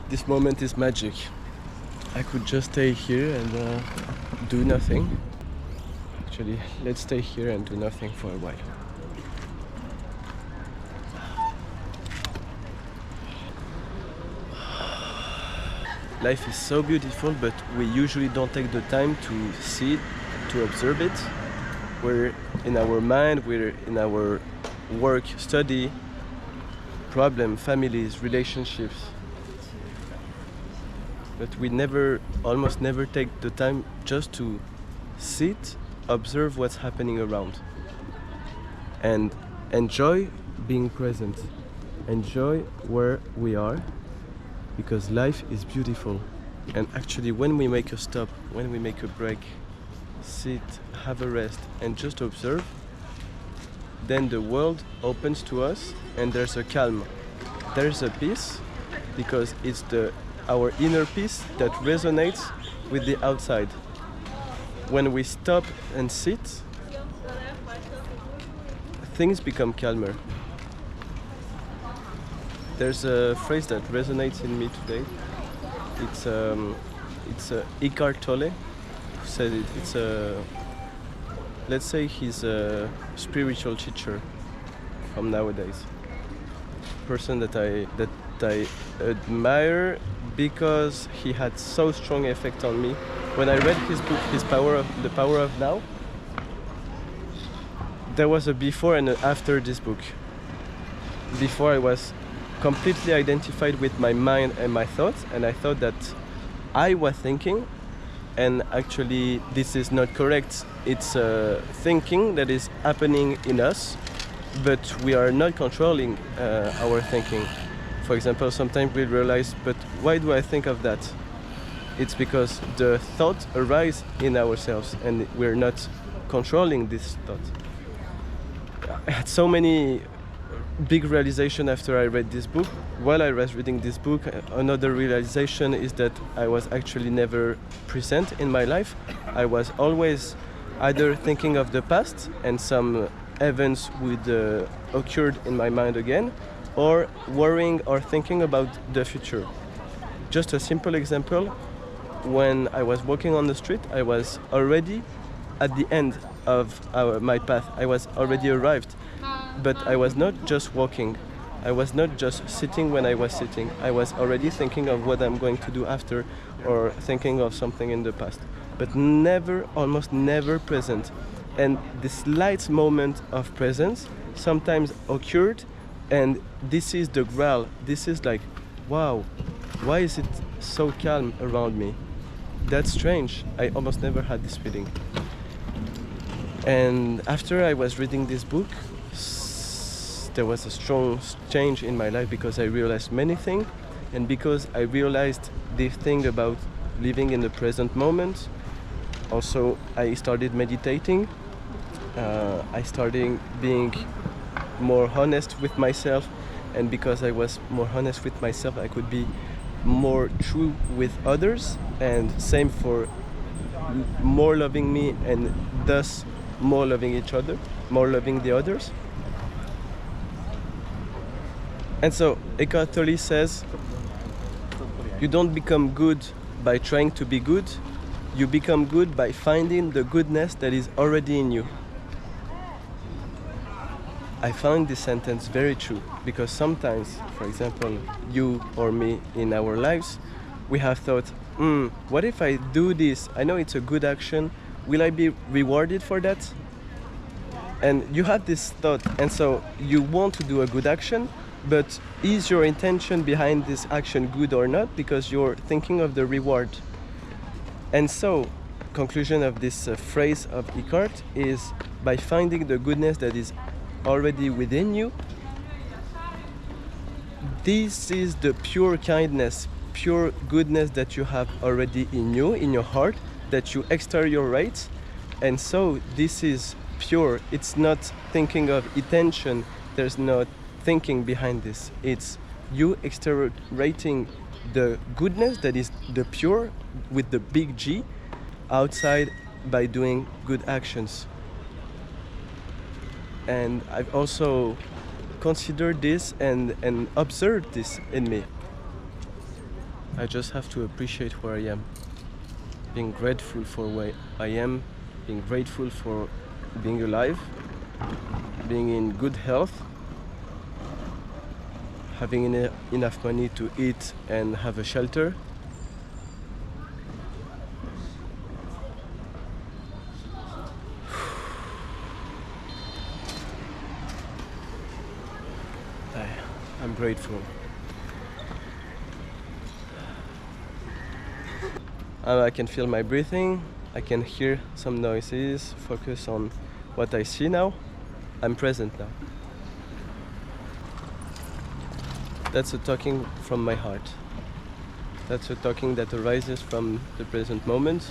This moment is magic. I could just stay here and do nothing. Actually, let's stay here and do nothing for a while. Life is so beautiful, but we usually don't take the time to see it, to observe it. We're in our mind, we're in our work, study, problem, families, relationships. But we almost never take the time just to sit, observe what's happening around. And enjoy being present. Enjoy where we are, because life is beautiful. And actually, when we make a stop, when we make a break, sit, have a rest, and just observe, then the world opens to us and there's a calm. There's a peace, because it's our inner peace that resonates with the outside. When we stop and sit, things become calmer. There's a phrase that resonates in me today. It's Eckhart Tolle who said it. Let's say he's a spiritual teacher from nowadays. Person that I admire because he had so strong effect on me. When I read his book, The Power of Now, there was a before and an after this book. Before, I was completely identified with my mind and my thoughts, and I thought that I was thinking, and actually this is not correct. It's thinking that is happening in us, but we are not controlling our thinking. For example, sometimes we realize, but why do I think of that? It's because the thought arises in ourselves and we're not controlling this thought. I had so many big realization after I read this book. While I was reading this book, another realization is that I was actually never present in my life. I was always either thinking of the past and some events would occurred in my mind again, or worrying or thinking about the future. Just a simple example, when I was walking on the street, I was already at the end of my path. I was already arrived. But I was not just walking. I was not just sitting when I was sitting. I was already thinking of what I'm going to do after, or thinking of something in the past. But almost never present. And this slight moment of presence sometimes occurred, and this is the growl. This is like, wow, why is it so calm around me? That's strange. I almost never had this feeling. And after I was reading this book, there was a strong change in my life, because I realized many things, and because I realized this thing about living in the present moment. Also, I started meditating. I started being more honest with myself, and because I was more honest with myself, I could be more true with others, and same for more loving me, and thus more loving each other, more loving the others. And so Eckhart Tolle says, you don't become good by trying to be good, you become good by finding the goodness that is already in you. I found this sentence very true, because sometimes, for example, you or me in our lives, we have thought, what if I do this? I know it's a good action, will I be rewarded for that? And you have this thought, and so you want to do a good action, but is your intention behind this action good or not? Because you're thinking of the reward. And so, conclusion of this phrase of Eckhart is, by finding the goodness that is already within you, this is the pure kindness, pure goodness that you have already in you, in your heart, that you exteriorate. And so this is pure. It's not thinking of intention. There's no thinking behind this. It's you exteriorating the goodness that is the pure with the big G outside by doing good actions. And I've also considered this and observed this in me. I just have to appreciate where I am, being grateful for where I am, being grateful for being alive, being in good health, having enough money to eat and have a shelter. I'm grateful. I can feel my breathing, I can hear some noises, focus on what I see now. I'm present now. That's a talking from my heart. That's a talking that arises from the present moment.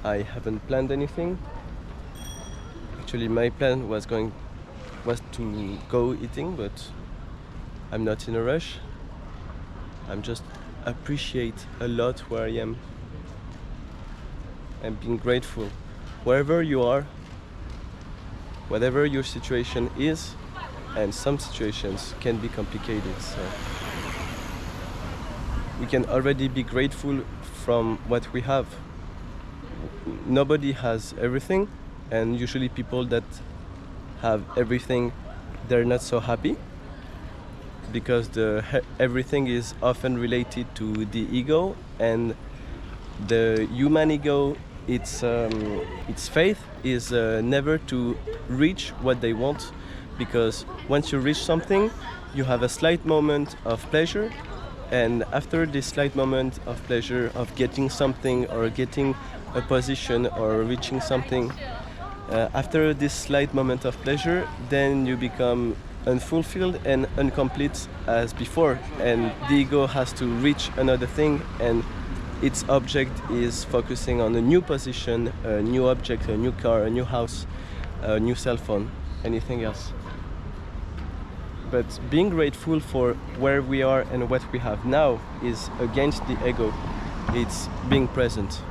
I haven't planned anything. Actually, my plan was to go eating, but I'm not in a rush. I'm just appreciate a lot where I am and being grateful. Wherever you are, whatever your situation is, and some situations can be complicated, so we can already be grateful from what we have. Nobody has everything, and usually people that have everything, they're not so happy, because everything is often related to the ego, and the human ego, its faith is never to reach what they want, because once you reach something, you have a slight moment of pleasure, and after this slight moment of pleasure of getting something or getting a position or reaching something, after this slight moment of pleasure, then you become unfulfilled and incomplete as before, and the ego has to reach another thing, and its object is focusing on a new position, a new object, a new car, a new house, a new cell phone, anything else. But being grateful for where we are and what we have now is against the ego. It's being present.